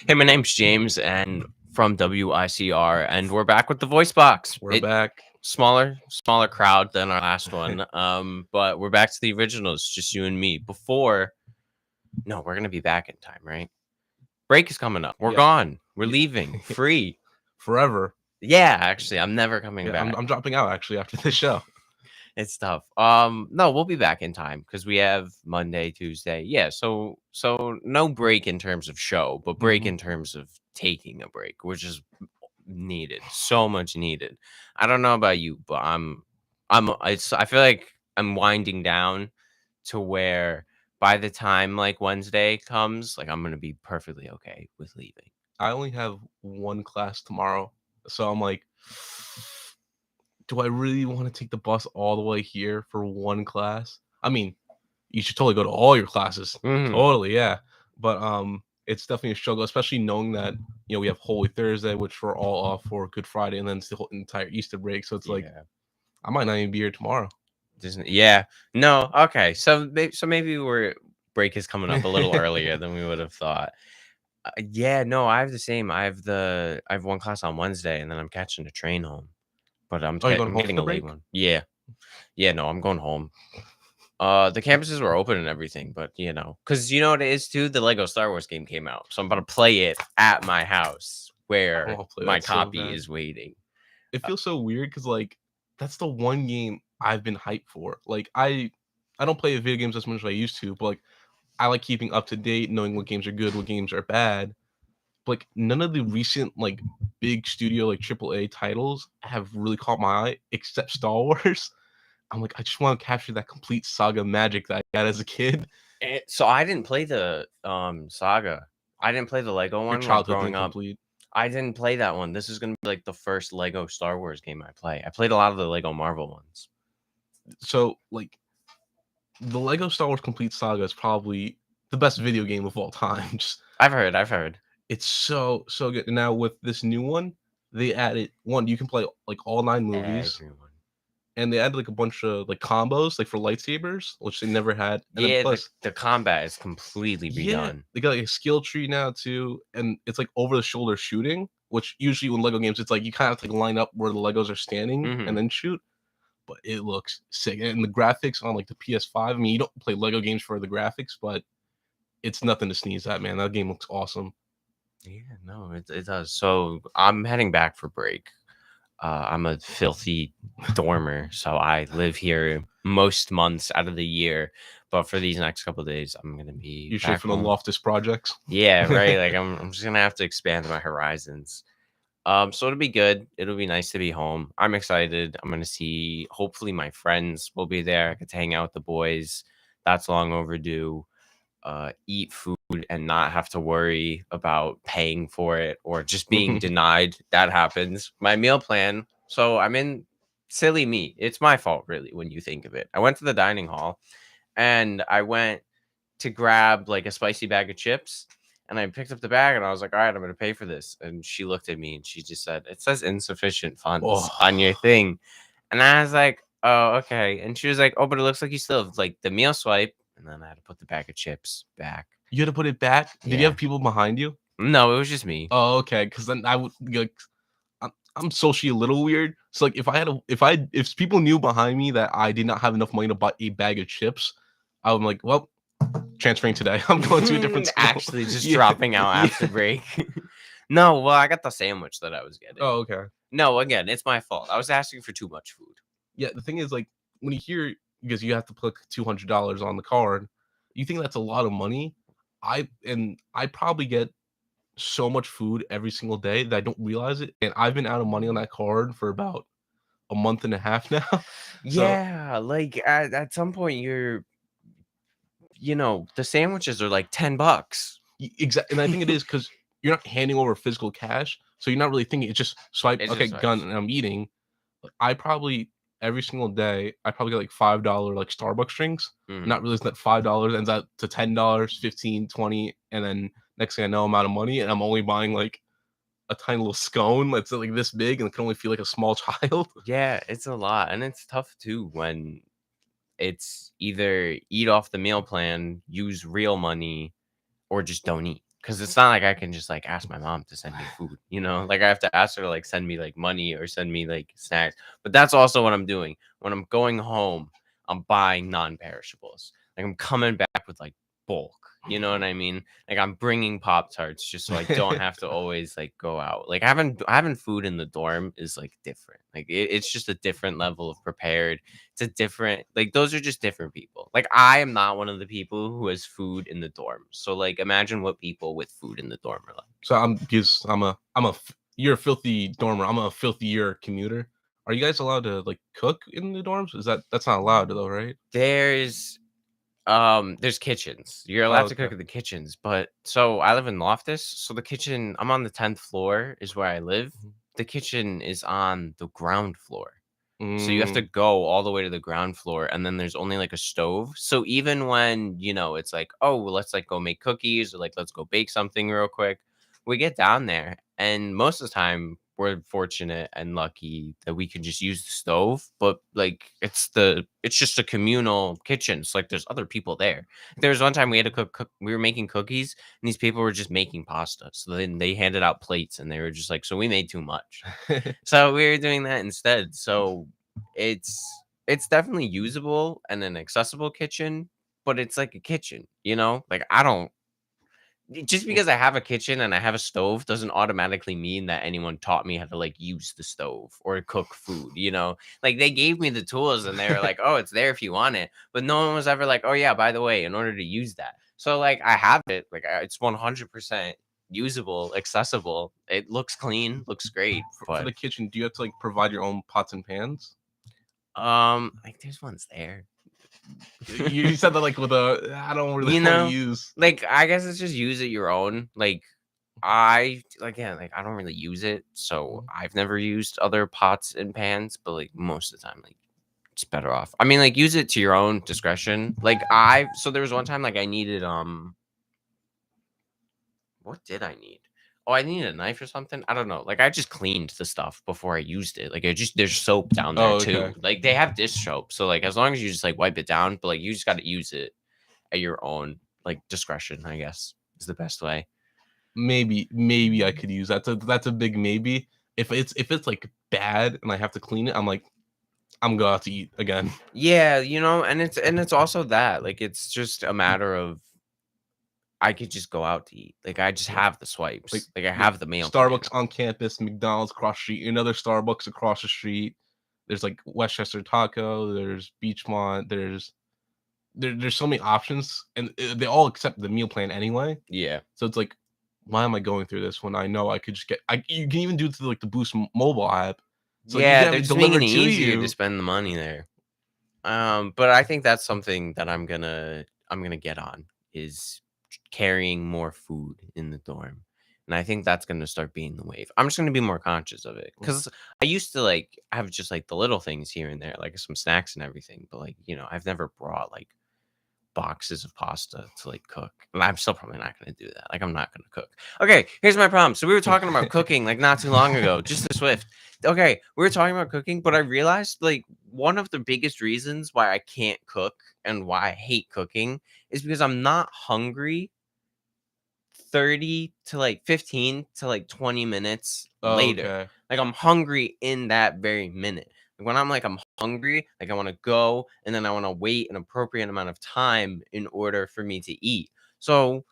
Hey, my name's James, and from WICR, and we're back with the voice box. We're back. Smaller crowd than our last one. But we're back to the originals, just you and me. No, we're gonna be back in time, right? Break is coming up. We're Yeah. gone. We're Yeah. leaving. Free. Forever. Yeah, actually, I'm never coming Yeah, back. I'm dropping out actually after this show. It's tough. No, we'll be back in time because we have Monday, Tuesday. Yeah, so no break in terms of show, but break in terms of taking a break, which is needed, so much needed. I don't know about you, but I feel like I'm winding down to where by the time like Wednesday comes, like I'm gonna be perfectly okay with leaving. I only have one class tomorrow, so I'm like, do I really want to take the bus all the way here for one class? I mean, you should totally go to all your classes. Mhm. Totally, yeah. But it's definitely a struggle, especially knowing that we have Holy Thursday, which we're all off for Good Friday, and then it's the whole entire Easter break. So it's like Yeah. I might not even be here tomorrow. Yeah. No. Okay. So maybe we're break is coming up a little earlier than we would have thought. Yeah. No. I have the same. I have one class on Wednesday, and then I'm catching a train home. But Oh, you're going I'm home for getting the a late break? one. Yeah. Yeah. No. I'm going home. The campuses were open and everything, but because you know what it is too. The Lego Star Wars game came out, so I'm about to play it at my house I where want to play my that so copy bad. is waiting. It Uh, feels so weird because like that's the one game I've been hyped for. Like I don't play video games as much as I used to, but like I like keeping up to date, knowing what games are good, what games are bad. But like none of the recent like big studio like AAA titles have really caught my eye except Star Wars. I'm like I just want to capture that complete saga magic that I got as a kid. So I didn't play the Saga. I didn't play the Lego Your one like childhood's growing up. incomplete. I didn't play that one. This is gonna be like the first Lego Star Wars game I play. I played a lot of the Lego Marvel ones. So like the Lego Star Wars Complete Saga is probably the best video game of all time. Just I've heard. it's so good. And now with this new one, they added one, you can play like all 9 movies, Everyone. and they added like a bunch of like combos like for lightsabers, which they never had. And then Yeah, plus, the combat is completely yeah, redone. they got like a skill tree now too, and it's like over the shoulder shooting, which usually when Lego games it's like you kind of have to like line up where the Legos are standing and Hmm. then shoot. But it looks sick. And the graphics on like the PS5, I mean, you don't play Lego games for the graphics, but it's nothing to sneeze at, man. That game looks awesome. Yeah, no, it does. So I'm heading back for break. I'm a filthy dormer, so I live here most months out of the year. But for these next couple of days, I'm gonna be You should back for the home. Loftus projects. Yeah, right. Like I'm just gonna have to expand my horizons. So it'll be good. It'll be nice to be home. I'm excited. I'm gonna see. Hopefully, my friends will be there. I get to hang out with the boys. That's long overdue. Eat food and not have to worry about paying for it or just being denied. That happens. My meal plan. So I'm in silly me. It's my fault, really, when you think of it. I went to the dining hall and I went to grab like a spicy bag of chips. And I picked up the bag and I was like, all right, I'm going to pay for this. And she looked at me and she just said, it says insufficient funds on your Oh, thing. And I was like, oh, okay. And she was like, oh, but it looks like you still have like the meal swipe. And then I had to put the bag of chips back. you had to put it back. Did you Yeah. have people behind you? No, it was just me. Oh, okay. Because then I would like, I'm socially a little weird. So like, if people knew behind me that I did not have enough money to buy a bag of chips, I would like, well, transferring today. I'm going to a different school. Actually, just Yeah, dropping out yeah. after break. No, well, I got the sandwich that I was getting. Oh, okay. No, again, it's my fault. I was asking for too much food. Yeah. The thing is, like, when you hear because you have to put $200 on the card, you think that's a lot of money. I probably get so much food every single day that I don't realize it. And I've been out of money on that card for about a month and a half now. So Yeah, like at some point the sandwiches are like $10. exactly, and I think it is because you're not handing over physical cash, so you're not really thinking. It's just swipe, It's okay, just like gun, and I'm eating. I probably every single day I probably get like $5 like Starbucks drinks. mhm. Not realizing that $5 ends up to $10, 15, 20, and then next thing I know I'm out of money and I'm only buying like a tiny little scone that's like this big and it can only feel like a small child. Yeah, it's a lot. And it's tough too when it's either eat off the meal plan, use real money, or just don't eat. because it's not like I can just like ask my mom to send me food, you know? Like I have to ask her to like send me like money or send me like snacks. But that's also what I'm doing. When I'm going home, I'm buying non-perishables. Like I'm coming back with like bulk. You know what I mean? Like I'm bringing Pop Tarts just so I don't have to always like go out. Like having food in the dorm is like different. Like it's just a different level of prepared. It's a different, like those are just different people. Like I am not one of the people who has food in the dorm. So like imagine what people with food in the dorm are like. So you're a filthy dormer. I'm a filthier commuter. Are you guys allowed to like cook in the dorms? That's not allowed though, right? There's kitchens. You're Oh, allowed to okay. cook at the kitchens, but so I live in Loftus, so the kitchen, I'm on the 10th floor is where I live. The kitchen is on the ground floor. So you have to Mm. go all the way to the ground floor, and then there's only like a stove. So even when, it's like, oh, well, let's like go make cookies or like let's go bake something real quick, we get down there, and most of the time we're fortunate and lucky that we can just use the stove. But like it's just a communal kitchen. So like there's other people there. There was one time we had to we were making cookies, and these people were just making pasta. So then they handed out plates, and they were just like, so we made too much. So we were doing that instead. So it's definitely usable and an accessible kitchen, but it's like a kitchen, you know? Like I don't just because I have a kitchen and I have a stove doesn't automatically mean that anyone taught me how to like use the stove or cook food, you know? Like they gave me the tools and they were like, "Oh, it's there if you want it." But no one was ever like, "Oh yeah, by the way, in order to use that." So like I have it, like it's 100% usable, accessible. It looks clean, looks great, For but the kitchen, do you have to like provide your own pots and pans? like there's ones there. You said that like with a I don't really You want to know? use. Like, I guess it's just use it your own. Like, I again, like, I don't really use it, so Mhm. I've never used other pots and pans, but, like, most of the time, like, it's better off. I mean, like, use it to your own discretion. Like, so there was one time, like, I needed, what did I need? Oh, I needed a knife or something? I don't know. Like, I just cleaned the stuff before I used it. Like, there's soap down there Oh, too. okay. Like, they have dish soap, so, like, as long as you just, like, wipe it down, but, like, you just gotta use it at your own like discretion, I guess is the best way. Maybe I could use that. That's a big maybe. If it's like bad and I have to clean it, I'm like I'm going out to eat again. Yeah, and it's also that like it's just a matter of I could just go out to eat. Like I just Yeah. have the Like swipes. Like I like have the meal plan. Starbucks on campus, McDonald's across the street, another Starbucks across the street. There's like Westchester Taco, there's Beachmont, there's so many options, and they all accept the meal plan anyway. Yeah. So it's like, why am I going through this when I know I could just get? You can even do it to like the Boost mobile app, so like you Yeah, can have they're it just making delivered it to easier to you. spend the money there. But I think that's something that I'm gonna get on is carrying more food in the dorm. And I think that's gonna start being the wave. I'm just gonna be more conscious of it. Cause I used to like have just like the little things here and there, like some snacks and everything. But like, I've never brought like boxes of pasta to like cook. And I'm still probably not gonna do that. Like I'm not gonna cook. Okay, here's my problem. So we were talking about cooking like not too long ago, just the Swift. Okay, we were talking about cooking, but I realized like one of the biggest reasons why I can't cook and why I hate cooking is because I'm not hungry 30 to like 15 to like 20 minutes Oh, later. okay. Like I'm hungry in that very minute. Like when I'm like I'm hungry, like I want to go and then I want to wait an appropriate amount of time in order for me to eat. So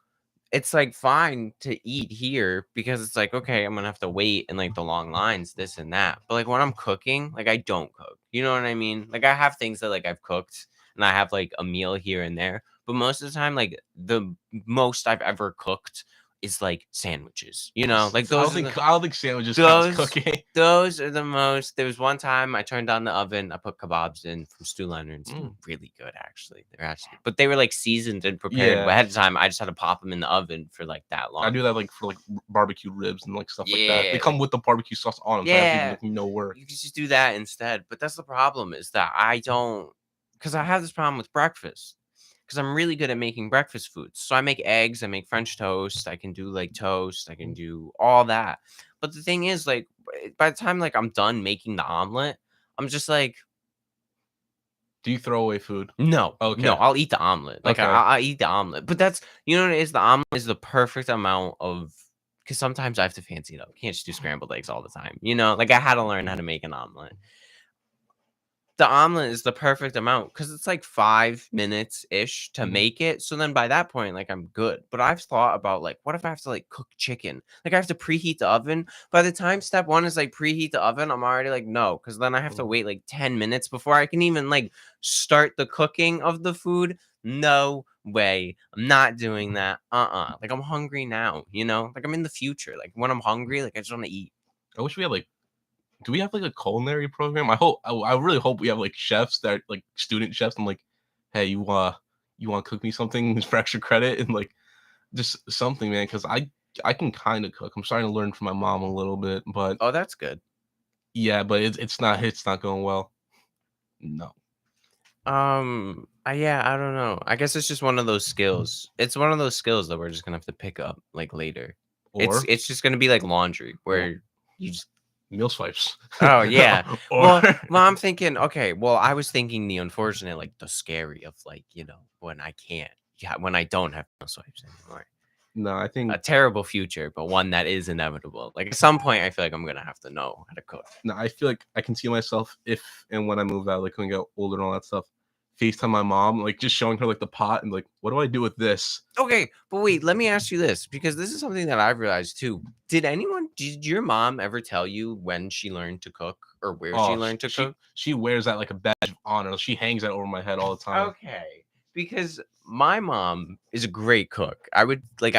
it's like fine to eat here because it's like okay, I'm gonna have to wait in like the long lines, this and that. But like when I'm cooking, like I don't cook. You know what I mean? Like I have things that like I've cooked and I have like a meal here and there. But most of the time, like the most I've ever cooked is like sandwiches. Like those are the I don't think sandwiches counts those cooking. those are the most. There was one time I turned on the oven, I put kebabs in from Stu Leonard's. They were Mm, really good, actually. They're actually, but they were like seasoned and prepared yeah, ahead of time. I just had to pop them in the oven for like that I long. do that like for like barbecue ribs and like stuff like that. They Yeah, come like with the barbecue sauce on them, so I have to do yeah, like no work. you could just do that instead. But that's the problem is that I don't, because I have this problem with breakfast. Because I'm really good at making breakfast foods. So I make eggs, I make French toast, I can do like toast, I can do all that. But the thing is, like, by the time like I'm done making the omelet, I'm just like, Do you throw away food? No, no, Okay. I'll eat the omelet. Like, Okay. I eat the omelet, but that's you know what it is? The omelet is the perfect amount of because sometimes I have to fancy it up. Can't just do scrambled eggs all the time, you know? Like, I had to learn how to make an omelet. The omelet is the perfect amount because it's like 5 minutes-ish to Mhm. make it, so then by that point, like, I'm good, but I've thought about, like, what if I have to, like, cook chicken? Like, I have to preheat the oven. By the time step 1 is, like, preheat the oven, I'm already like, "No," because then I have to Mhm. wait, like, 10 minutes before I can even, like, start the cooking of the food. No way. I'm not doing that. Like, I'm hungry now, you know? Like, I'm in the future. Like, when I'm hungry, like, I just wanna eat. I wish we had, like do we have, like, a culinary program? I really hope we have, like, chefs that are, like, student chefs. I'm like, "Hey, you wanna cook me something for extra credit?" And, like, just something, man, because I can kinda cook. I'm starting to learn from my mom a little bit, but Oh, that's good. yeah, but it's not going well. No. Yeah, I don't know. I guess it's just one of those skills. It's one of those skills that we're just gonna have to pick up like later. It's Or it's just gonna be like laundry or where you just meal swipes. oh yeah. Or Well, I'm thinking, okay, well, I was thinking the unfortunate, like the scary of like, when I can't, yeah, when I don't have no swipes anymore. no, I A think terrible future, but one that is inevitable. Like at some point I feel like I'm gonna have to know how to cook. no, I feel like I can see myself if and when I move out, like, when I get older and all that stuff, FaceTime my mom, like, just showing her, like, the pot and, like, "What do I do with this?" Okay, but wait, let me ask you this because this is something that I've realized too. Did your mom ever tell you when she learned to cook or where she Oh, learned to cook? she wears that like a badge of honor. She hangs that over my head all the time. Okay, because my mom is a great cook. I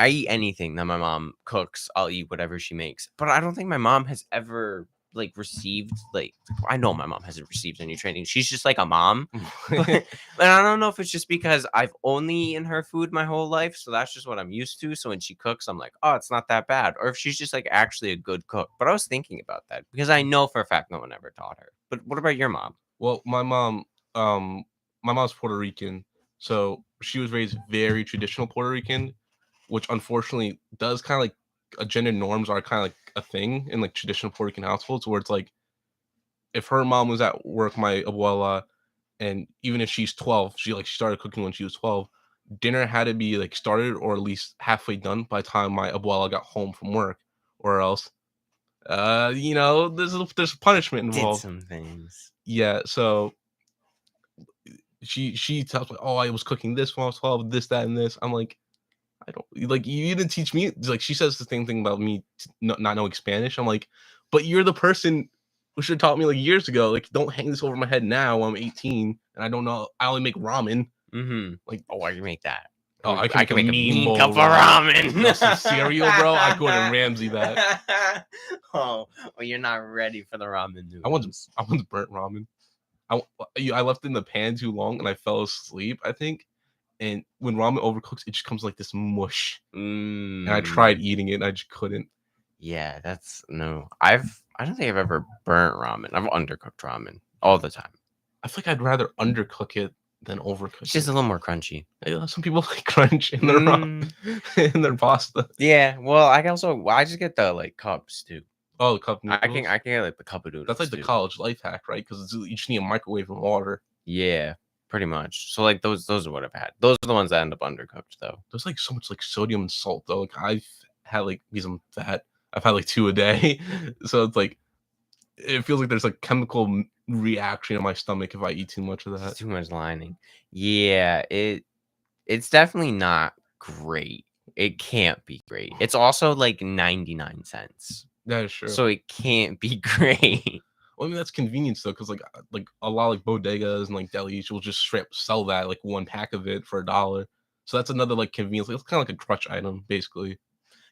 eat anything that my mom cooks, I'll eat whatever she makes. But I don't think my mom has ever like received like I know my mom hasn't received any training. She's just like a mom. But I don't know if it's just because I've only eaten her food my whole life, so that's just what I'm used to. So when she cooks, I'm like, oh, it's not that bad. Or if she's just like actually a good cook. But I was thinking about that because I know for a fact no one ever taught her. But what about your mom? Well, um, my mom's Puerto Rican, so she was raised very traditional Puerto Rican, which unfortunately does kind of like gender norms are kind of like a thing in like traditional Puerto Rican households where it's like if her mom was at work, my abuela, and even if she's 12, she started cooking when she was 12. Dinner had to be like started or at least halfway done by the time my abuela got home from work, or else, there's punishment Did involved. some things. Yeah, so she tells me, "Oh, I was cooking this when I was 12, this, that, and this." I'm like, "I don't like you didn't teach me." Like she says the same thing about me not knowing Spanish. I'm like, "But you're the person who should have taught me like years ago. Like, don't hang this over my head now. When I'm 18 and I don't know. I only make ramen. Mhm. Like, Oh, I can make that. oh, I can I make can a make a mean mean bowl cup of of ramen. ramen. You know, some cereal, bro. I go and Ramsay that. Oh, well, you're not ready for the ramen I once noodles. I once burnt ramen. I left it in the pan too long and I fell asleep. I think. And when ramen overcooks, it just comes like this mush. And I tried Mm. eating it, and I just couldn't. Yeah, that's no. I don't think I've ever burnt ramen. I've undercooked ramen all the time. I feel like I'd rather undercook it than It's overcook just it. a little more crunchy. Some people like crunch in their Mm. in their pasta. Yeah, well, I just get the like cups too. Oh, cup noodles. I can get like the cup of That's noodles like the too. college life hack, right? Because you just need a microwave and water. Yeah, pretty much. So like those are what I've had. Those are the ones that end up undercooked though. There's like so much like sodium and salt though. Like I've had like because I'm fat, I've had like two a day, so it's like it feels like there's like chemical reaction in my stomach if I eat too much of It's that. too much lining. Yeah, it's definitely not great. It can't be great. It's also like 99 cents. That is true. So it can't be great. Well, I mean that's convenience though, because like a lot of like bodegas and like delis will just straight up sell that like one pack of it for $1. So that's another like convenience. Like, it's kind of like a crutch item, basically.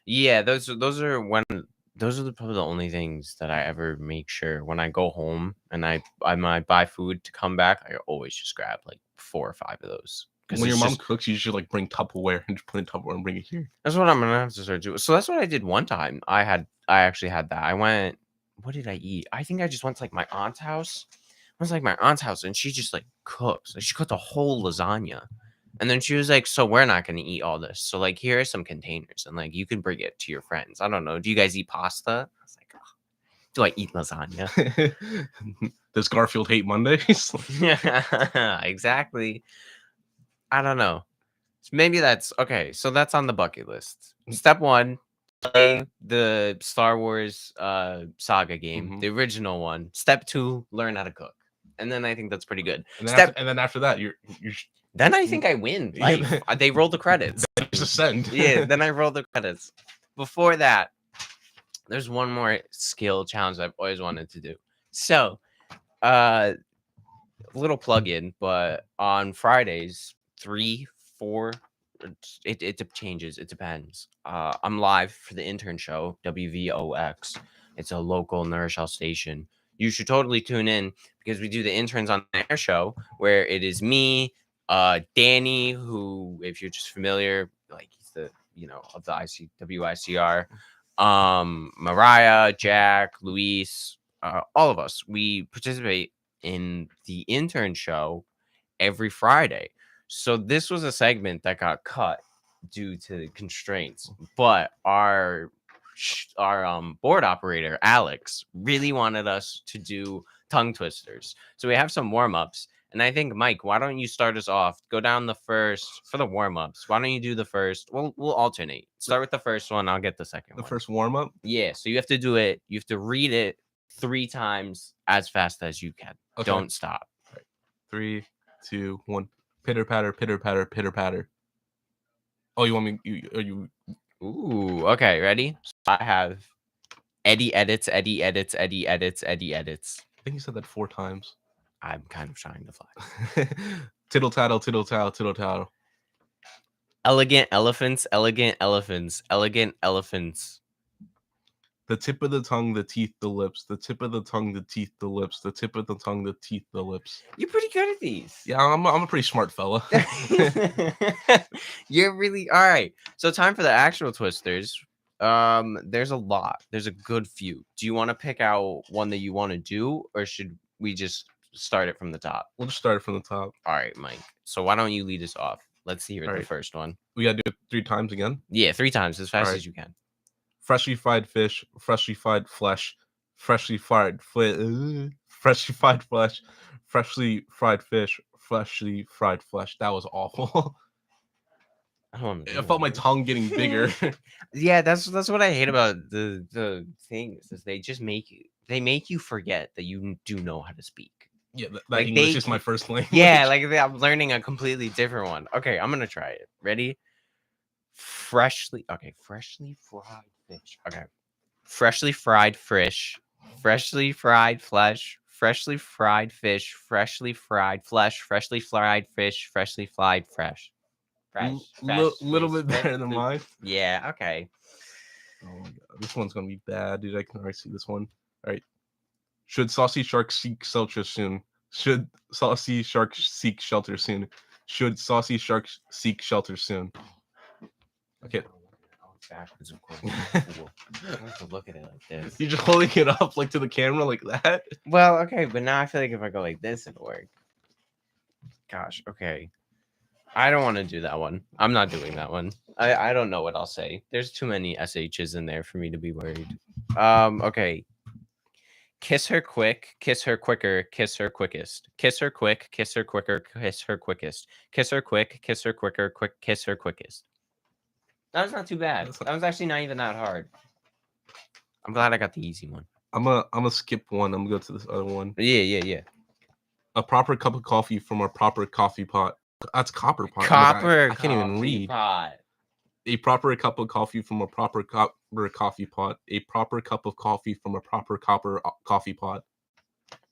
Yeah, probably the only things that I ever make sure when I go home and I might buy food to come back, I always just grab like 4 or 5 of those because When your it's mom just cooks, you should like bring Tupperware and just put it in Tupperware and bring it here. that's what I'm gonna have to start doing. So that's what I did one time. I actually had that. I went what did I eat? I think I just went to like my aunt's house. I was like my aunt's house and she just like cooks. Like she cooked a whole lasagna. And then she was like, "So we're not gonna eat all this. So like here are some containers and like you can bring it to your friends. I don't know. Do you guys eat pasta?" I was like, "Oh." Do I eat lasagna? Does Garfield hate Mondays? Exactly. I don't know. Maybe that's okay. So that's on the bucket list. Step one, play the Star Wars saga game, Mhm. the original one. Step two, learn how to cook. And then I think that's pretty good. And then Step after that, you're then I think I win Yeah. life. They roll the credits. just ascend. Yeah, then I roll the credits. Before that, there's one more skill challenge I've always wanted to do. So, little plug-in, but on Fridays, 3, 4, it changes. It depends. I'm live for the intern show, WVOX. It's a local Nourishell station. You should totally tune in because we do the interns on the air show where it is me, Danny, who, if you're just familiar, like he's the of the WICR, Mariah, Jack, Luis, all of us. We participate in the intern show every Friday. So this was a segment that got cut due to constraints, but our board operator Alex really wanted us to do tongue twisters. So we have some warm-ups, and I think Mike, why don't you start us off? Go down the first for the warm-ups. Why don't you do the first? We'll alternate. Start with the first one, I'll get the second The one. first warm up. Yeah, so you have to do it. You have to read it 3 times as fast as you can. Okay. Don't stop. 3, 2, 1. Pitter patter, pitter patter, pitter patter. Oh, you want me? You? Ooh, okay, ready? So I have Eddie edits, Eddie edits, Eddie edits, Eddie edits. I think you said that 4 times. I'm kind of trying to fly. Tittle tattle, tittle tattle, tittle tattle. Elegant elephants, elegant elephants, elegant elephants. The tip of the tongue, the teeth, the lips. The tip of the tongue, the teeth, the lips. The tip of the tongue, the teeth, the lips. You're pretty good at these. Yeah, I'm a pretty smart fella. You're really all right. So time for the actual twisters. There's a lot. There's a good few. Do you want to pick out one that you want to do, or should we just start it from the top? We'll just start it from the top. All right, Mike. So why don't you lead us off? Let's hear All the right. first one. We gotta do it 3 times again. Yeah, 3 times as fast All right. as you can. Freshly fried fish, freshly fried flesh, freshly fried freshly fried flesh, freshly fried fish, freshly fried flesh. That was awful. I felt my tongue getting bigger. Yeah, that's what I hate about the things is they just make you forget that you do know how to speak. Yeah, that Like, English they- is my first language. Yeah, like I'm learning a completely different one. Okay, I'm gonna try it. Ready? Freshly fried fish. Okay. Freshly fried fish, freshly fried flesh, freshly fried fish, freshly fried flesh, freshly fried fish, freshly fried fresh. Little bit better than mine. Yeah, okay. Oh my god, this one's gonna be bad, dude. I can already see this one. All right. Should saucy shark seek shelter soon? Should saucy shark seek shelter soon? Should saucy sharks seek shelter soon? Okay. Backwards, of course. I have to look at it like this. You're just holding it up like to the camera like that. Well, okay, but now I feel like if I go like this, it'll work. Gosh, okay. I don't want to do that one. I'm not doing that one. I don't know what I'll say. There's too many SHs in there for me to be worried. Okay. Kiss her quick, kiss her quicker, kiss her quickest. Kiss her quick, kiss her quicker, kiss her quickest. Kiss her quick, kiss her quicker, kiss her quickest. That was not too bad. That was actually not even that hard. I'm glad I got the easy one. I'm gonna skip one. I'm gonna go to this other one. Yeah. A proper cup of coffee from a proper coffee pot. That's copper pot. Copper. I can't even coffee read. pot. A proper cup of coffee from a proper copper coffee pot. A proper cup of coffee from a proper copper coffee pot.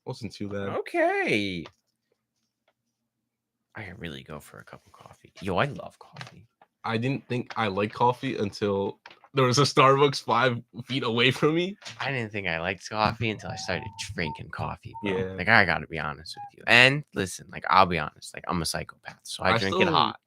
Wasn't too bad. Okay. I can really go for a cup of coffee. Yo, I love coffee. I didn't think I liked coffee until there was a Starbucks 5 feet away from me. I didn't think I liked coffee until I started drinking coffee. Bro. Yeah. Like, I gotta be honest with you. And listen, like, I'll be honest. Like, I'm a psychopath. So I drink it still- hot.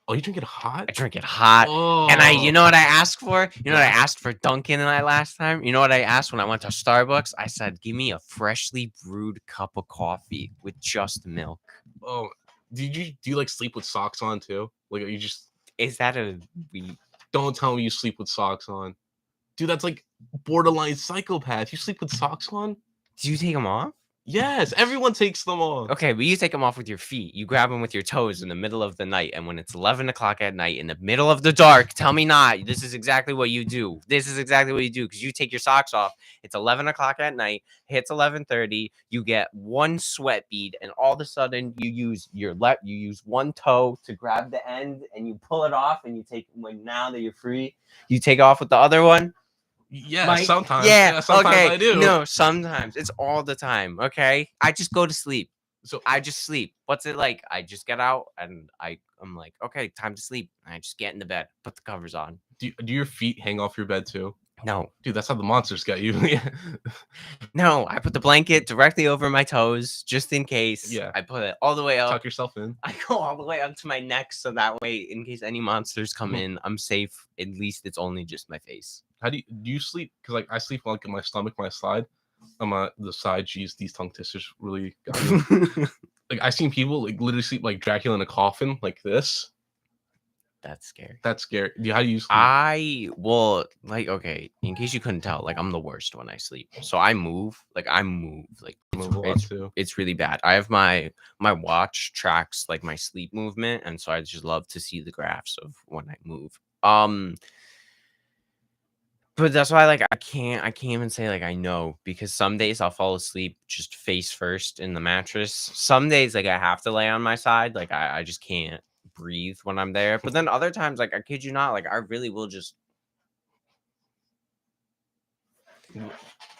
Oh, you drink it hot? I drink it hot. Oh. And you know what I asked for? You know what I asked for Dunkin' that last time? You know what I asked when I went to Starbucks? I said, give me a freshly brewed cup of coffee with just milk. Oh, do you like sleep with socks on too? Like you just Is that a we? don't tell me you sleep with socks on. Dude, that's like borderline psychopath. You sleep with socks on? Do you take them off? Yes, everyone takes them off. Okay, but you take them off with your feet. You grab them with your toes in the middle of the night. And when it's 11 o'clock at night in the middle of the dark, tell me not. This is exactly what you do. This is exactly what you do because you take your socks off. It's 11 o'clock at night. Hits 11:30. You get one sweat bead, and all of a sudden you use you use one toe to grab the end, and you pull it off, and you take now that you're free, you take off with the other one. Yeah, Mike, sometimes. yeah, Sometimes okay. I do. No, sometimes. It's all the time, okay? I just go to sleep. So I just sleep. What's it like? I just get out and I'm like, okay, time to sleep. And I just get in the bed, put the covers on. do your feet hang off your bed too? No, Dude, that's how the monsters get you. no, I put the blanket directly over my toes just in case. Yeah. I put it all the way up. Tuck yourself in. I go all the way up to my neck so that way, in case any monsters come Mhm. in, I'm safe. At least it's only just my face. How do you sleep? Because like I sleep like in my stomach, my side. On the side, geez, these tongue twisters really got me. Like I've seen people like literally sleep like Dracula in a coffin, like this. That's scary. That's scary. How do you sleep? Okay, in case you couldn't tell, like I'm the worst when I sleep. So I move, like Move a lot, too. it's really bad. I have my watch tracks like my sleep movement, and so I just love to see the graphs of when I move. But that's why like I can't even say like I know because some days I'll fall asleep just face first in the mattress. Some days like I have to lay on my side, like I just can't breathe when I'm there. But then other times, like I kid you not, like I really will just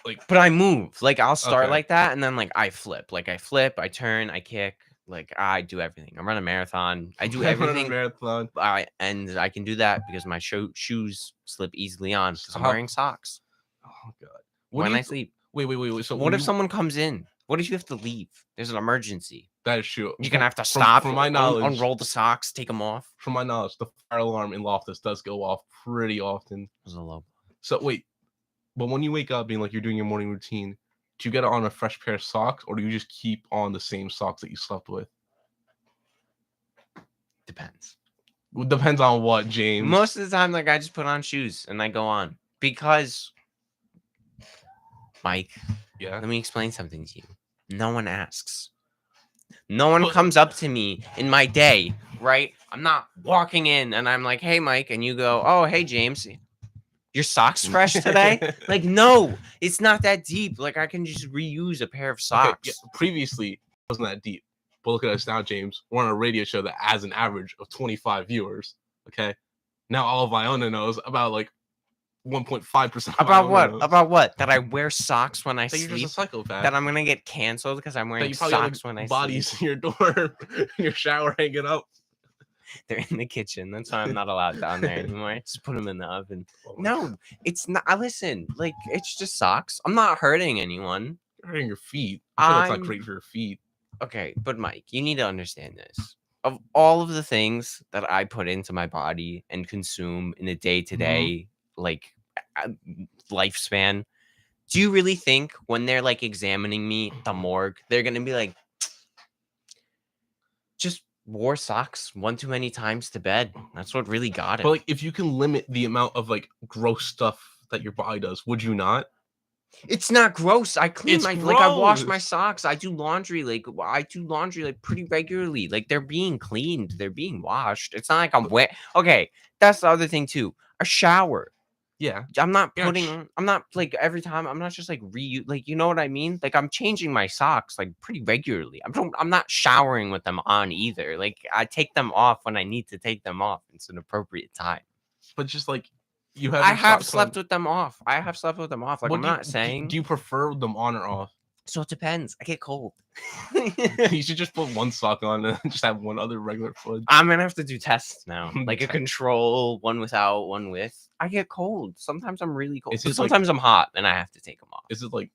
Like but I move. Like I'll start Okay. like that and then like I flip. Like I flip, I turn, I kick, like I do everything. I run a marathon. I do run a everything. marathon. And I can do that because my shoes slip easily on because I'm How- wearing socks Oh god. when I sleep. Wait. So What if someone comes in? What if you have to leave? There's an emergency. That is true. You're gonna have to stop. From my knowledge, unroll the socks, take them off. from my knowledge, the fire alarm in Loftus does go off pretty often. It was a low. So wait, but when you wake up being like you're doing your morning routine, do you get on a fresh pair of socks or do you just keep on the same socks that you slept with? Depends. It depends on what, James. Most of the time, like I just put on shoes and I go on because, Mike, Yeah. let me explain something to you. No one asks. No one But- comes up to me in my day, right? I'm not walking in and I'm like, "Hey, Mike," and you go, "Oh, hey, James, your socks fresh today?" Like, no, it's not that deep. Like, I can just reuse a pair of Okay, socks. yeah, previously it wasn't that deep. But look at us now, James. We're on a radio show that has an average of 25 viewers. Okay. Now all of Iona knows about like 1.5%. About what? About what? That I wear socks when I That you're just sleep? a psychopath. That I'm gonna get canceled because I'm That wearing you probably have socks when I like, sleep? bodies in your dorm, in your shower hanging up. They're in the kitchen. That's why I'm not allowed down there anymore. Just put them in the oven. Oh my God. No, it's not. Listen, like it's just socks. I'm not hurting anyone. You're hurting your feet. I'm sure that's I'm- not great for your feet. Okay, but Mike, you need to understand this. Of all of the things that I put into my body and consume in a day-to-day like lifespan, do you really think when they're like examining me at the morgue, they're gonna be like, just wore socks one too many times to bed? That's what really got it. But like, if you can limit the amount of like gross stuff that your body does, would you not? It's not gross. I clean It's my like I wash my gross. socks. I do laundry like pretty regularly. Like they're being cleaned, they're being washed. It's not like I'm wet. Okay, that's the other thing too. A shower. Yeah. I'm not Yeah, putting. I'm not like every time. I'm not just like like you know what I mean. Like I'm changing my socks like pretty regularly. I'm not showering with them on either. Like I take them off when I need to take them off. It's an appropriate time. But just like you have. I your have socks slept on. with them off. I have slept with them off. Like What I'm do you- not saying. Do you prefer them on or off? So it depends. I get cold. You should just put one sock on and just have one other regular foot. I'm gonna have to do tests now. Like a control, one without, one with. I get cold. Sometimes I'm really cold. Is But it like- sometimes I'm hot and I have to take them off. Is it like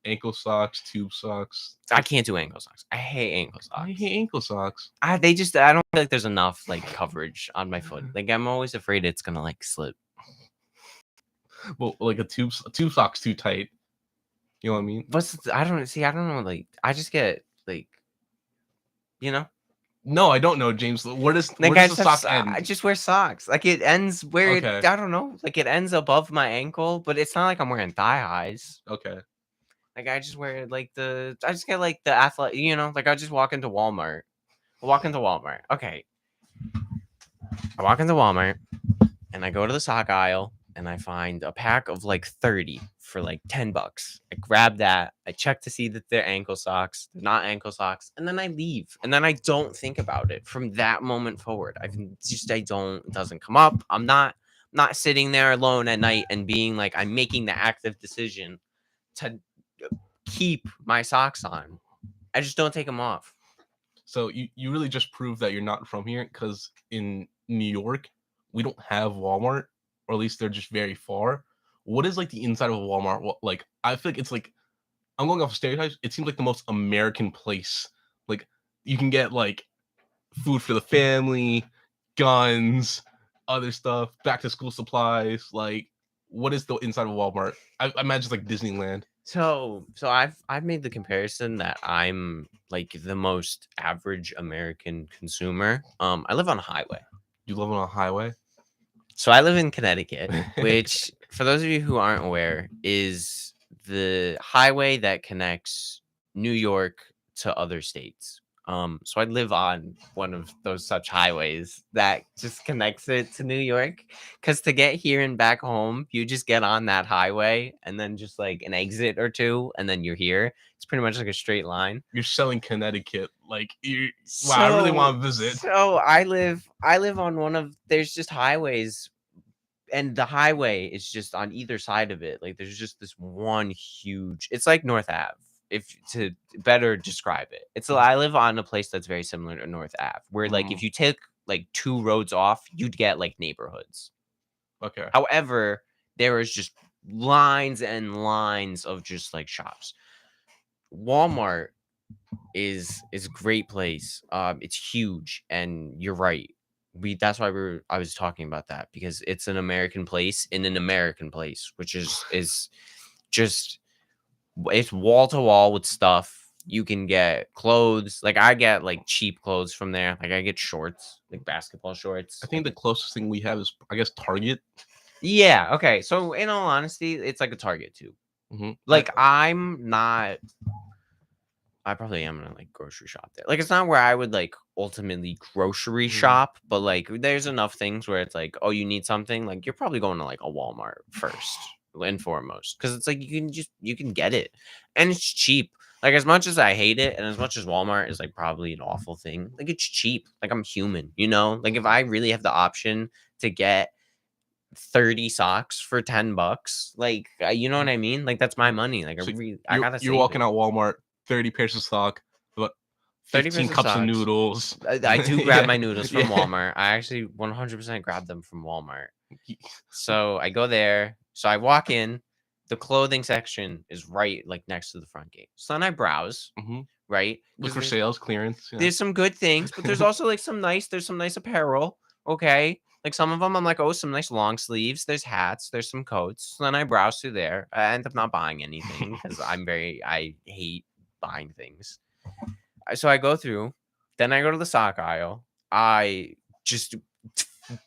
ankle socks, tube socks? I can't do ankle socks. I hate ankle socks. I hate ankle socks. I don't feel like there's enough like coverage on my foot. Like I'm always afraid it's gonna like slip. Well, like a tube sock's too tight. You know what I mean? I don't know. Like I just get like, you know, No, I don't know, James. Where does Like the sock I end? just wear socks. Like it ends where Okay. I don't know. Like it ends above my ankle, but it's not like I'm wearing thigh highs. Okay. Like I just wear like I just get like the athletic. Like I just walk into Walmart. I walk into Walmart. Okay, I walk into Walmart and I go to the sock aisle and I find a pack of like 30 for like $10. I grab that. I check to see that they're ankle socks. They're not ankle socks. And then I leave. And then I don't think about it from that moment forward. I don't, it doesn't come up. I'm not sitting there alone at night and being like, I'm making the active decision to keep my socks on. I just don't take them off. So you really just proved that you're not from here, because in New York we don't have Walmart, or at least they're just very far. What is like the inside of a Walmart? Like I feel like it's like, I'm going off of stereotypes. It seems like the most American place. Like you can get like food for the family, guns, other stuff, back to school supplies. Like, what is the inside of Walmart? I imagine it's like Disneyland. So I've made the comparison that I'm like the most average American consumer. I live on a highway. You live on a highway. So I live in Connecticut, which for those of you who aren't aware is the highway that connects New York to other states. So I live on one of those such highways that just connects it to New York. Because to get here and back home, you just get on that highway and then just like an exit or two, and then you're here. It's pretty much like a straight line. You're selling Connecticut. Like you. Wow, I really want to visit. So I live on one of there's just highways, and the highway is just on either side of it. Like there's just this one huge. It's like North Ave. If to better describe it, I live on a place that's very similar to North Ave, where like if you take like 2 roads off, you'd get like neighborhoods. Okay. However, there is just lines and lines of just like shops. Walmart is a great place. It's huge, and you're right. That's why I was talking about that, because it's an American place in an American place, which is just it's wall to wall with stuff. You can get clothes. Like I get like cheap clothes from there. Like I get shorts, like basketball shorts. I think the closest thing we have is, I guess, Target. Yeah. Okay. So in all honesty, it's like a Target too. Mm-hmm. Like I'm not. I probably am gonna like grocery shop there. Like it's not where I would like ultimately grocery shop, but like there's enough things where it's like, oh, you need something. Like you're probably going to like a Walmart first and foremost, because it's like you can get it and it's cheap. Like as much as I hate it, and as much as Walmart is like probably an awful thing, like it's cheap. Like I'm human, you know. Like if I really have the option to get 30 socks for $10, like you know what I mean. Like that's my money. Like So I gotta. You're walking out Walmart, 30 pairs of sock, about 15 cups of noodles. I do grab Yeah. my noodles from Yeah. Walmart. I actually 100% grab them from Walmart. So I go there. So I walk in. The clothing section is right like next to the front gate. So then I browse, right? Look 'Cause for sales, clearance. Yeah. There's some good things, but there's also like there's some nice apparel. Okay. Like some of them I'm like, oh, some nice long sleeves. There's hats. There's some coats. So then I browse through there. I end up not buying anything because I hate buying things. So I go through. Then I go to the sock aisle. I just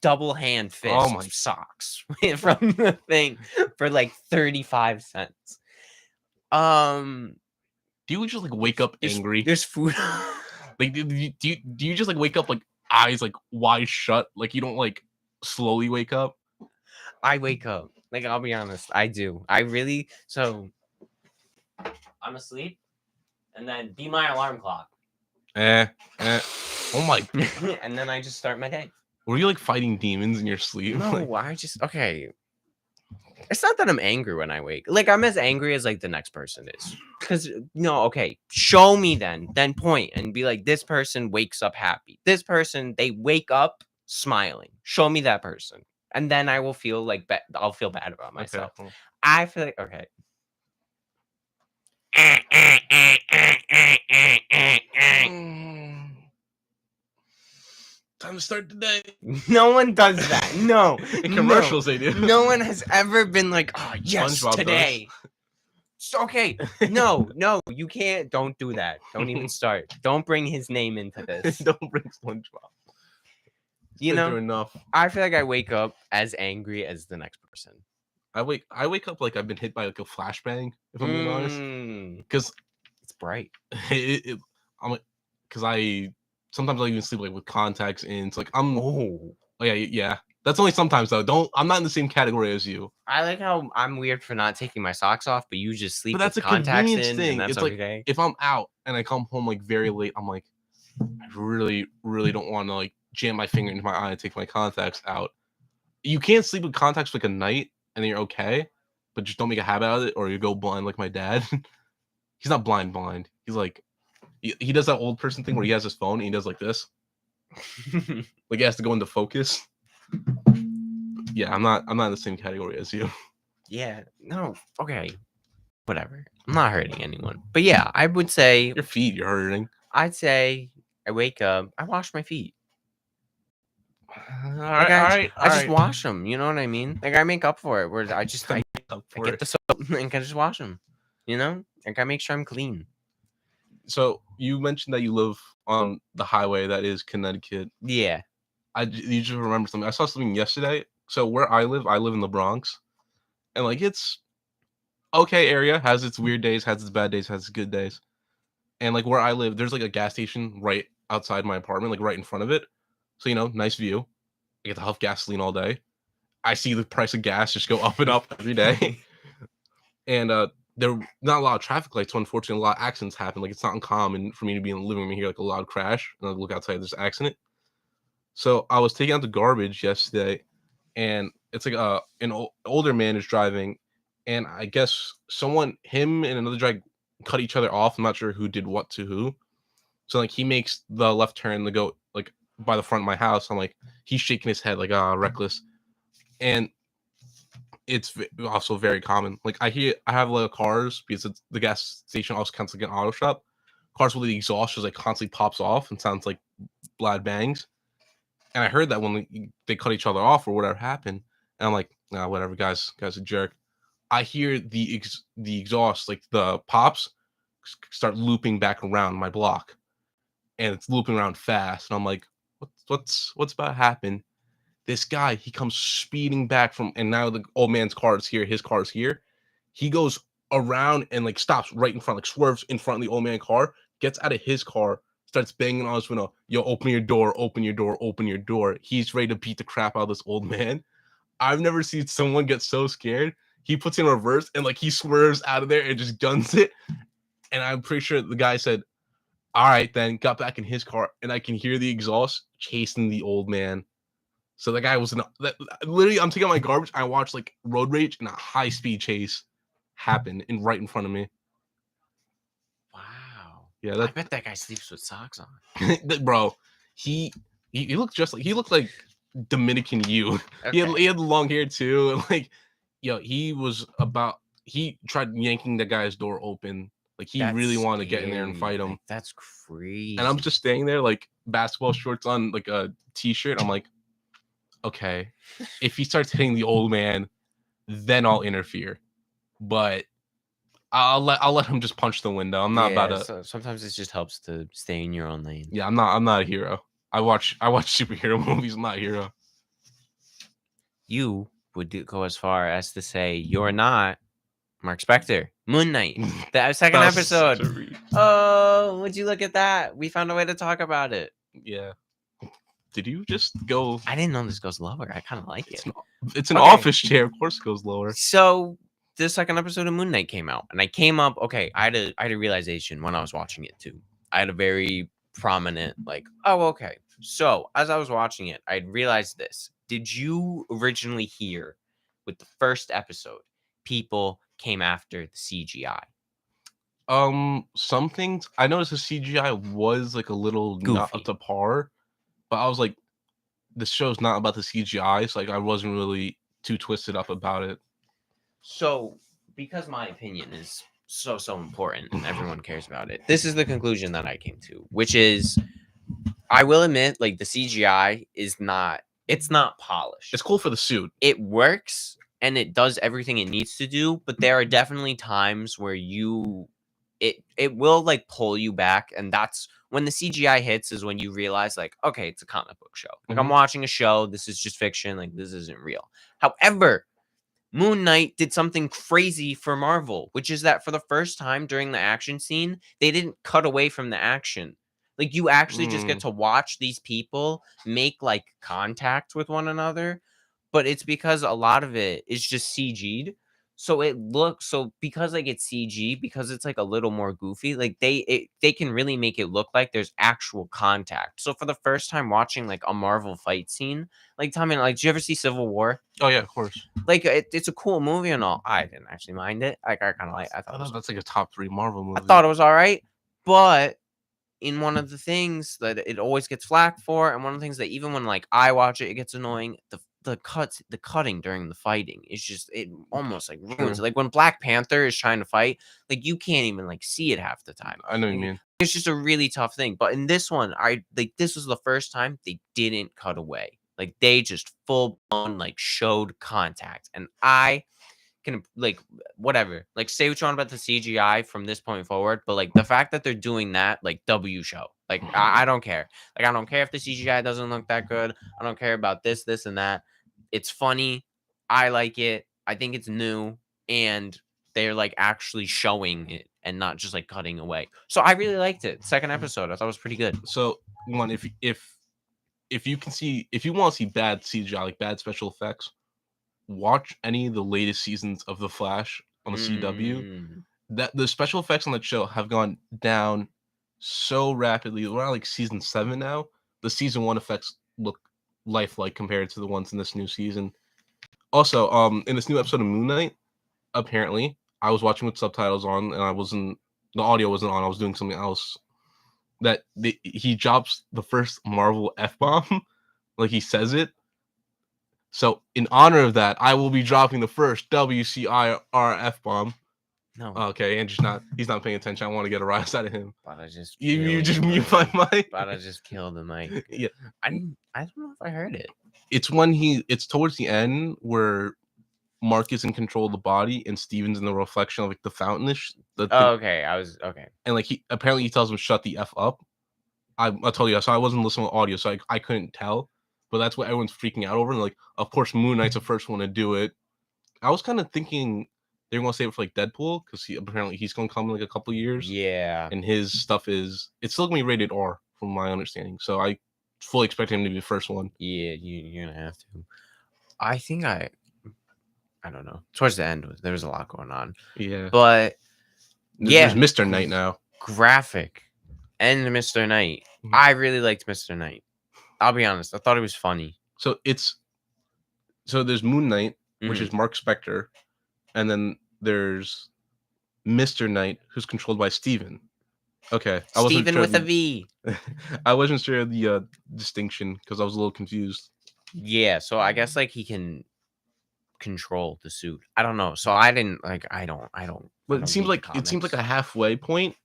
double hand fist Oh my- socks from the thing for like 35 cents. Do you just like wake up angry? There's food. Like do you just like wake up like eyes like wide shut? Like you don't like slowly wake up? I wake up. Like I'll be honest, I do. I really so I'm asleep, and then be my alarm clock. Oh my. And then I just start my day. Were you like fighting demons in your sleep? No, Like, I just okay. It's not that I'm angry when I wake. Like I'm as angry as like the next person is. Cause no, okay. Show me then point and be like, this person wakes up happy. This person, they wake up smiling. Show me that person. And then I will feel like I'll feel bad about myself. okay. I feel like okay. Time to start the day. No one does that. No. In commercials, they do. No one has ever been like, oh yes, SpongeBob today. Okay, no, you can't. Don't do that. Don't even start. Don't bring his name into this. Don't bring SpongeBob. You Been through know, enough. I feel like I wake up as angry as the next person. I wake up like I've been hit by like a flashbang, if I'm being honest. Because It's bright. I'm like, because I sometimes I even sleep like with contacts in. It's like I'm. Oh, Yeah. That's only sometimes though. I'm not in the same category as you. I like how I'm weird for not taking my socks off, but you just sleep But that's with a contacts convenience in, thing. and that's It's like okay. if I'm out and I come home like very late, I'm like, I really, really don't want to like jam my finger into my eye and take my contacts out. You can't sleep with contacts for like a night and then you're okay, but just don't make a habit out of it or you go blind like my dad. He's not blind. He's like he does that old person thing where he has his phone and he does like this. Like he has to go into focus. Yeah, I'm not in the same category as you. Yeah, no, okay, whatever. I'm not hurting anyone, but yeah, I would say Your feet, you're hurting. I'd say I wake up, I wash my feet. All Like right, I just wash them. You know what I mean? Like I make up for it. Where I get the soap and can just wash them. You know? Like I make sure I'm clean. So you mentioned that you live on the highway that is Connecticut. Yeah. You just remember something. I saw something yesterday. So where I live in the Bronx, and like it's okay area, has its weird days, has its bad days, has its good days. And like where I live, there's like a gas station right outside my apartment, like right in front of it. So nice view. I get to huff gasoline all day. I see the price of gas just go up and up every day. And there are not a lot of traffic lights, so unfortunately a lot of accidents happen. Like it's not uncommon for me to be in the living room and hear like a loud crash and I look outside, there's an accident. So I was taking out the garbage yesterday, and it's like an older man is driving, and I guess him and another driver cut each other off. I'm not sure who did what to who. So like he makes the left turn to go like by the front of my house. I'm like he's shaking his head like reckless, and it's also very common. Like I have a lot of cars because the gas station also counts like an auto shop. Cars where the exhaust just like constantly pops off and sounds like loud bangs. And I heard that when they cut each other off or whatever happened, and I'm like, nah, whatever, guy's a jerk. I hear the exhaust, like the pops, start looping back around my block, and it's looping around fast. And I'm like, what's about to happen? This guy, he comes speeding back and now the old man's car is here, his car is here. He goes around and like stops right in front, like swerves in front of the old man car, gets out of his car, starts banging on his window. Yo, open your door, open your door, open your door. He's ready to beat the crap out of this old man. I've never seen someone get so scared. He puts in reverse and like he swerves out of there and just guns it. And I'm pretty sure the guy said, all right, then got back in his car and I can hear the exhaust chasing the old man. So the guy was literally, I'm taking out my garbage. I watched like road rage and a high speed chase happen right in front of me. Wow. Yeah, I bet that guy sleeps with socks on. Bro, he looked like Dominican you. Okay. He had long hair too. And like, he tried yanking the guy's door open. Like he really wanted to get in there and fight him. Like, that's crazy. And I'm just staying there like basketball shorts on, like a t-shirt. I'm like, okay, if he starts hitting the old man, then I'll interfere. But I'll let him just punch the window. I'm not about to. So sometimes it just helps to stay in your own lane. Yeah, I'm not a hero. I watch superhero movies. I'm not a hero. You would go as far as to say you're not Mark Spector, Moon Knight, the second episode. Oh, would you look at that? We found a way to talk about it. Yeah. Did you just go? I didn't know this goes lower. I kind of like it. It's an office chair. Of course it goes lower. So the second episode of Moon Knight came out, and I came up. Okay, I had a realization when I was watching it too. I had a very prominent like, oh, okay. So as I was watching it, I realized this. Did you originally hear with the first episode, people came after the CGI? Some things I noticed the CGI was like a little goofy, not up to par. But I was like, this show's not about the CGI, so like I wasn't really too twisted up about it. So, because my opinion is so important and everyone cares about it, this is the conclusion that I came to, which is, I will admit, like the CGI is not, it's not polished. It's cool for the suit. It works and it does everything it needs to do, but there are definitely times where it will like pull you back, and that's when the CGI hits is when you realize like, okay, it's a comic book show. Like I'm Mhm. watching a show, this is just fiction, like this isn't real. However, Moon Knight did something crazy for Marvel, which is that for the first time during the action scene, they didn't cut away from the action. Like you actually just get Mm. to watch these people make like contact with one another, but it's because a lot of it is just CG'd. So it looks so because like it's CG, because it's like a little more goofy, like they can really make it look like there's actual contact. So for the first time watching like a Marvel fight scene, like tell me, like, did you ever see Civil War? Oh yeah, of course. Like, it's a cool movie and all. I didn't actually mind it. Like, I kinda like I I thought it thought was that's like a top 3 Marvel I movie. thought it was alright, but in one of the things that it always gets flack for, and one of the things that even when, like, I watch it, it gets annoying, the cutting during the fighting is just it almost, like, ruins True. it. Like, when Black Panther is trying to fight, like, you can't even, like, see it half the time. I know what you Like, mean. it's just a really tough thing, but in this one, I like, this was the first time they didn't cut away. Like, they just full blown, like, showed contact, and I can like whatever. Like say what you want about the CGI from this point forward, but like the fact that they're doing that, like W show. Like I don't care. Like I don't care if the CGI doesn't look that good. I don't care about this, and that. It's funny. I like it. I think it's new. And they're like actually showing it and not just like cutting away. So I really liked it. Second episode, I thought it was pretty good. So, one, if you can see, if you want to see bad CGI, like bad special effects, watch any of the latest seasons of The Flash on the CW. Mm. That the special effects on that show have gone down so rapidly. We're on like season 7 now. The season 1 effects look lifelike compared to the ones in this new season. Also, in this new episode of Moon Knight, apparently, I was watching with subtitles on, and the audio wasn't on. I was doing something else. He drops the first Marvel f bomb, like he says it. So, in honor of that, I will be dropping the first WCIR f bomb. No. Okay, Andrew's he's not paying attention. I want to get a rise out of him. But I just You killed just the mute my mic. mic. But I just killed the mic. Yeah, I don't know if I heard it. it's towards the end where Mark is in control of the body and Steven's in the reflection of like the fountainish. Oh, okay. I was okay. And like he tells him shut the f up. I told you, so I wasn't listening to audio, so I couldn't tell. But that's what everyone's freaking out over. And like, of course, Moon Knight's the first one to do it. I was kind of thinking they were gonna save it for like Deadpool because he's gonna come in like a couple years. Yeah. And his stuff it's still gonna be rated R from my understanding. So I fully expect him to be the first one. Yeah, you're gonna have to. I think I don't know. Towards the end, there was a lot going on. Yeah. But There's Mr. Knight now. Graphic and Mr. Knight. Mhm. I really liked Mr. Knight. I'll be honest. I thought it was funny. So there's Moon Knight, which Mhm. is Mark Spector, and then there's Mr. Knight, who's controlled by Steven. Okay. Steven with a V. I wasn't sure of the distinction because I was a little confused. Yeah, so I guess like he can control the suit. I don't know. So I didn't like I don't But I don't it seems read like comics. a halfway point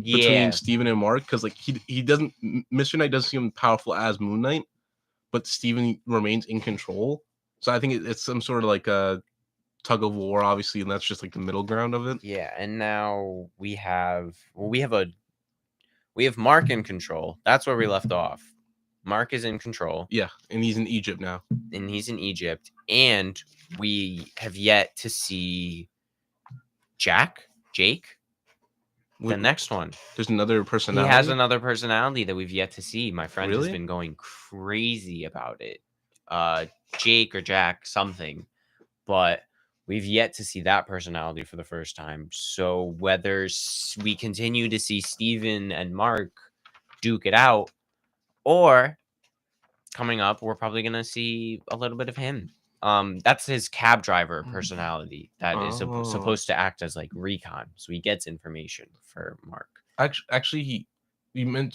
Yeah. between Steven and Mark because like he doesn't Mr. Knight doesn't seem powerful as Moon Knight, but Steven remains in control. So I think it's some sort of like a tug of war, obviously, and that's just like the middle ground of it. Yeah, and now we have Mark in control. That's where we left off. Mark is in control. Yeah, and he's in Egypt now. And he's in Egypt. And we have yet to see Jake, the next one. There's another personality. He has another personality that we've yet to see. My friend has Really? been going crazy about it. Jake or Jack, something. But we've yet to see that personality for the first time. So whether we continue to see Steven and Mark duke it out, or coming up, we're probably gonna see a little bit of him. That's his cab driver personality that is Oh. supposed to act as like recon, so he gets information for Mark. Actually,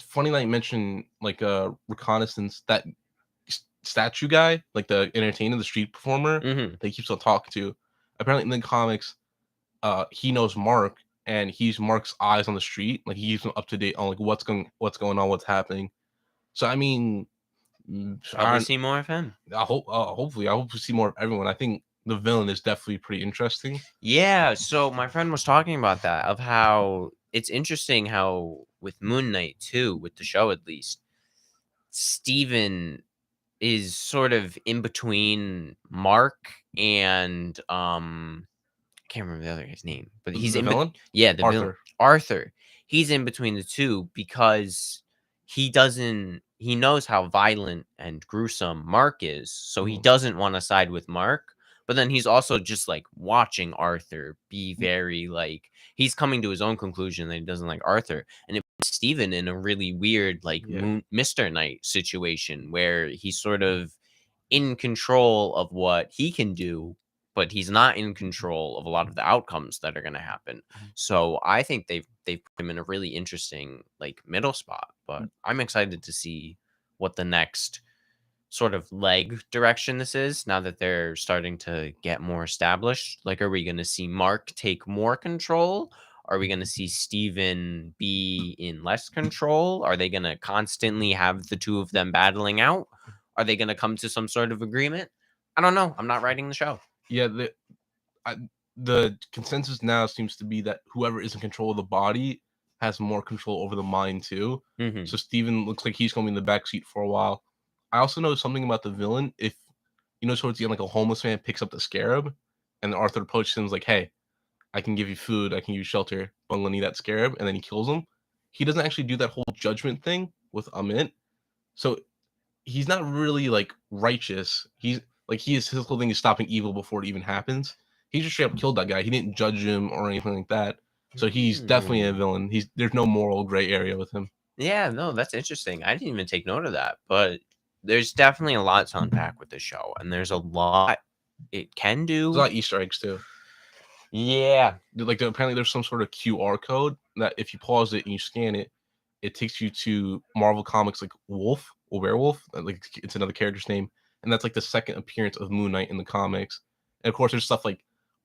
funny that you mentioned like a reconnaissance, that statue guy, like the entertainer, the street performer Mhm. that he keeps on talking to. Apparently in the comics, he knows Mark and he's Mark's eyes on the street. Like he keeps him up to date on like what's going on, what's happening. So I mean, Probably see more of him. hopefully I hope to see more of everyone. I think the villain is definitely pretty interesting. Yeah, so my friend was talking about that, of how it's interesting how with Moon Knight too, with the show at least, Steven is sort of in between Mark and I can't remember the other guy's name, but he's The in villain, yeah, the villain Arthur. Arthur. He's in between the two because he knows how violent and gruesome Mark is, so he Mhm. doesn't want to side with Mark. But then he's also just like watching Arthur be very like he's coming to his own conclusion that he doesn't like Arthur. And it puts Steven in a really weird like Yeah. Mr. Knight situation where he's sort of in control of what he can do, but he's not in control of a lot of the outcomes that are going to happen. Mhm. So I think they've put him in a really interesting like middle spot. But I'm excited to see what the next sort of leg direction this is now that they're starting to get more established. Like, are we going to see Mark take more control? Are we going to see Steven be in less control? Are they going to constantly have the two of them battling out? Are they going to come to some sort of agreement? I don't know. I'm not writing the show. Yeah, I, the consensus now seems to be that whoever is in control of the body has more control over the mind too. Hmm. So Steven looks like he's going to be in the back seat for a while. I also know something about the villain. If you know, towards the end, like a homeless man picks up the scarab, and Arthur approaches him and is like, "Hey, I can give you food, I can give you shelter, but I'm gonna need that scarab," and then he kills him. He doesn't actually do that whole judgment thing with Amit. So he's not really like righteous. He's like his whole thing is stopping evil before it even happens. He just straight up killed that guy. He didn't judge him or anything like that. So he's definitely a Hmm. villain. There's no moral gray area with him. Yeah, no, that's interesting. I didn't even take note of that, but there's definitely a lot to unpack with this show, and there's a lot it can There's a do. lot of Easter eggs too. Yeah. Apparently there's some sort of QR code that if you pause it and you scan it, it takes you to Marvel Comics like Wolf or Werewolf. Like it's another character's name, and that's like the second appearance of Moon Knight in the comics. And of course, there's stuff like,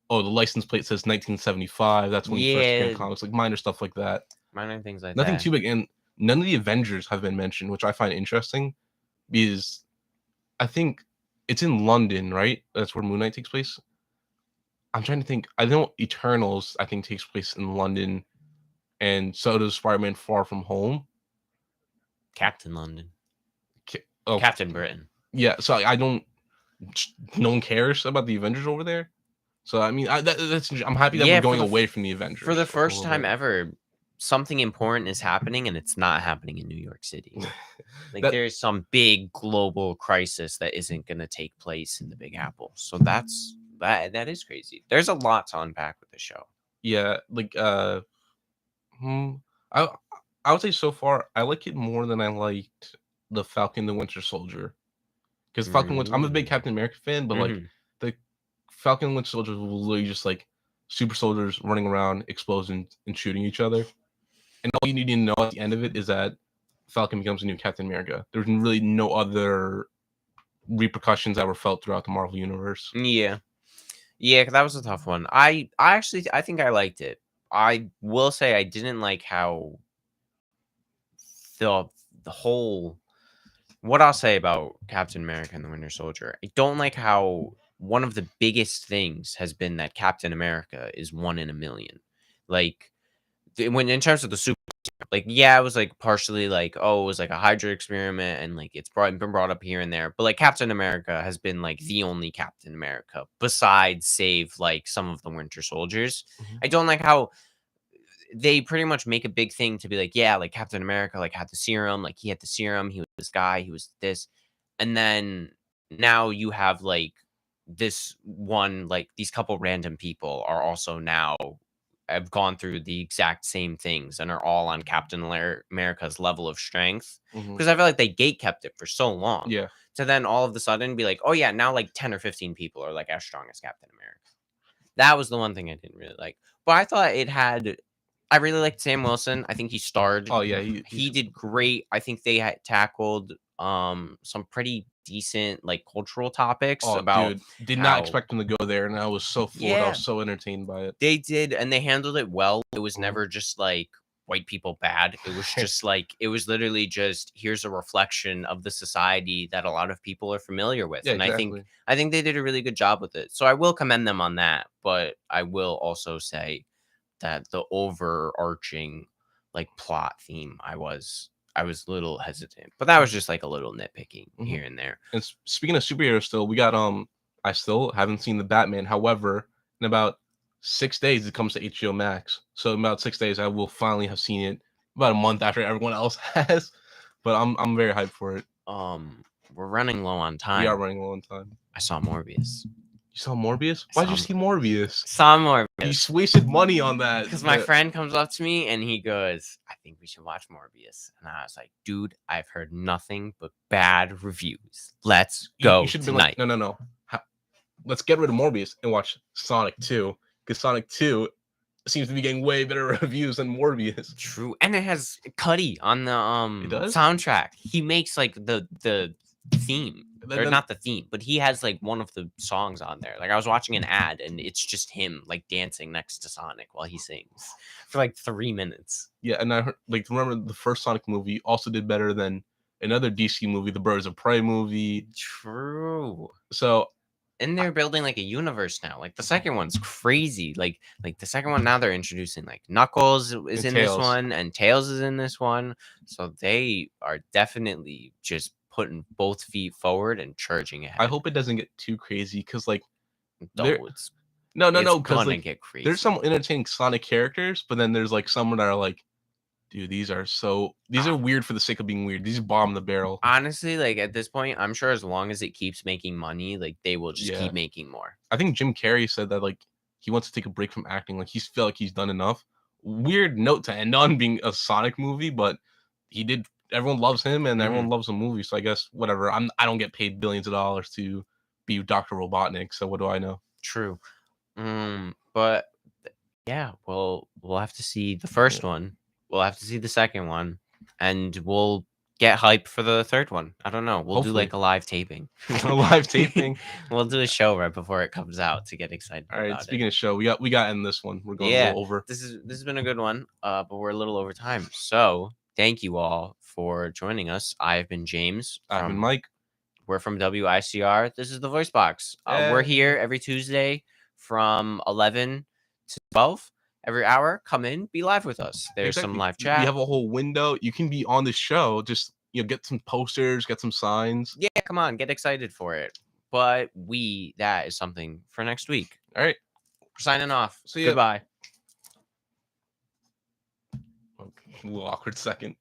oh, the license plate says 1975. That's when he first appeared in Yeah, comics. Like minor stuff like that. minor things like Nothing that. too big, and none of the Avengers have been mentioned, which I find interesting because I think it's in London, right? That's where Moon Knight takes place. I'm trying to think. I know Eternals, I think, takes place in London, and so does Spider-Man: Far From Home. Captain London. Oh, Captain Britain. yeah. So I don't. No one cares about the Avengers over there. So I mean, that's. I'm happy that we're Yeah, going away from the Avengers for the a first little time bit. ever, something important is happening and it's not happening in New York City. Like That there's some big global crisis that isn't going to take place in the Big Apple. So that is crazy. There's a lot to unpack with the show. yeah, like hmm, I I would say so far I like it more than I liked the Falcon the Winter Soldier. Because Falcon Winter, I'm a big Mm. Captain America fan, but like Mhm. the Falcon and Winter Soldier was literally just like super soldiers running around, exploding and shooting each other. And all you need to know at the end of it is that Falcon becomes a new Captain America. There's really no other repercussions that were felt throughout the Marvel universe. Yeah. Yeah, 'cause that was a tough one. I actually I think I liked it. I will say I didn't like how the the whole what I'll say about Captain America and the Winter Soldier. I don't like how one of the biggest things has been that Captain America is one in a million. Like when in terms of the super like yeah, it was like partially like oh, it was like a Hydra experiment and like it's been brought up here and there. But like Captain America has been like the only Captain America besides save like some of the Winter Soldiers. Mhm. I don't like how they pretty much make a big thing to be like, yeah, like Captain America, like had the serum, like he had the serum, he was this guy, he was this, and then now you have like this one, like these couple random people are also now have gone through the exact same things and are all on America's level of strength Mhm. because I feel like they gate kept it for so long Yeah. to then all of a sudden be like, oh yeah, now like 10 or 15 people are like as strong as Captain America. That was the one thing I didn't really like. But I thought it had I really liked Sam Wilson. I think he starred. Oh yeah, He he's did great. I think they had tackled some pretty decent like cultural topics oh about dude, did not how expect him to go there, and I was so floored. I yeah, was so entertained by it. they did and they handled it well. It was Mhm. never just like white people bad. It was just like it was literally just here's a reflection of the society that a lot of people are familiar with. Yeah, And exactly. I think they did a really good job with it. So I will commend them on that, but I will also say that the overarching like plot theme I was a little hesitant. But that was just like a little nitpicking Mhm. here and there. And speaking of superheroes, still we got I still haven't seen the Batman. However, in about 6 days it comes to HBO Max. So in about 6 days I will finally have seen it. About a month after everyone else has. But I'm very hyped for it. We're running low on We are time. running low on time. I saw Morbius. You saw Morbius? I Why did saw you see Morbius? Saw You Morbius. wasted money on that. Because my friend comes up to me and he goes, I think we should watch Morbius. And I was like, dude, I've heard nothing but bad reviews. Let's go You should have been tonight. like, no. Let's get rid of Morbius and watch Sonic 2. Because Sonic 2 seems to be getting way better reviews than Morbius. True. And it has Cuddy on the It does? soundtrack. He makes like the theme. Or Then- not the theme, but he has like one of the songs on there. Like I was watching an ad and it's just him like dancing next to Sonic while he sings for like 3 minutes. Yeah, and I heard, like, remember the first Sonic movie also did better than another DC movie, the Birds of Prey movie. True. So And they're building like a universe now. Like the second one's crazy. Like the second one now they're introducing like Knuckles is in this Tails. one and Tails is in this one. So they are definitely just putting both feet forward and charging ahead. I hope it doesn't get too crazy because, like, there- it's no, it's because gonna like, get crazy. there's some entertaining Sonic characters, but then there's like some that are like, dude, these are weird for the sake of being weird. These bomb the barrel. Honestly, like at this point, I'm sure as long as it keeps making money, like they will just Yeah. keep making more. I think Jim Carrey said that like he wants to take a break from acting. Like he's feel like he's done enough. Weird note to end on being a Sonic movie, but he did. Everyone loves him, and everyone loves the movie. So I guess whatever. I don't get paid billions of dollars to be Dr. Robotnik. So what do I know? True. But yeah, we'll have to see the first one. We'll have to see the second one, and we'll get hype for the third one. I don't know. We'll do like a live taping. A live taping. We'll do a show right before it comes out to get excited. All right. about Speaking it. of show, we got to end this one. We're going a Yeah, little over. This has been a good one. But we're a little over time. So thank you all for joining us. I've been James. I've been Mike. We're from WICR. This is the Voice Box. We're here every Tuesday from 11 to 12 every hour. Come in, be live with us. There's some Exactly. live chat. We have a whole window. You can be on the show. Just get some posters, get some signs. Yeah, come on, get excited for it. But that is something for next week. All right. We're signing off. See ya. Goodbye. A little awkward second.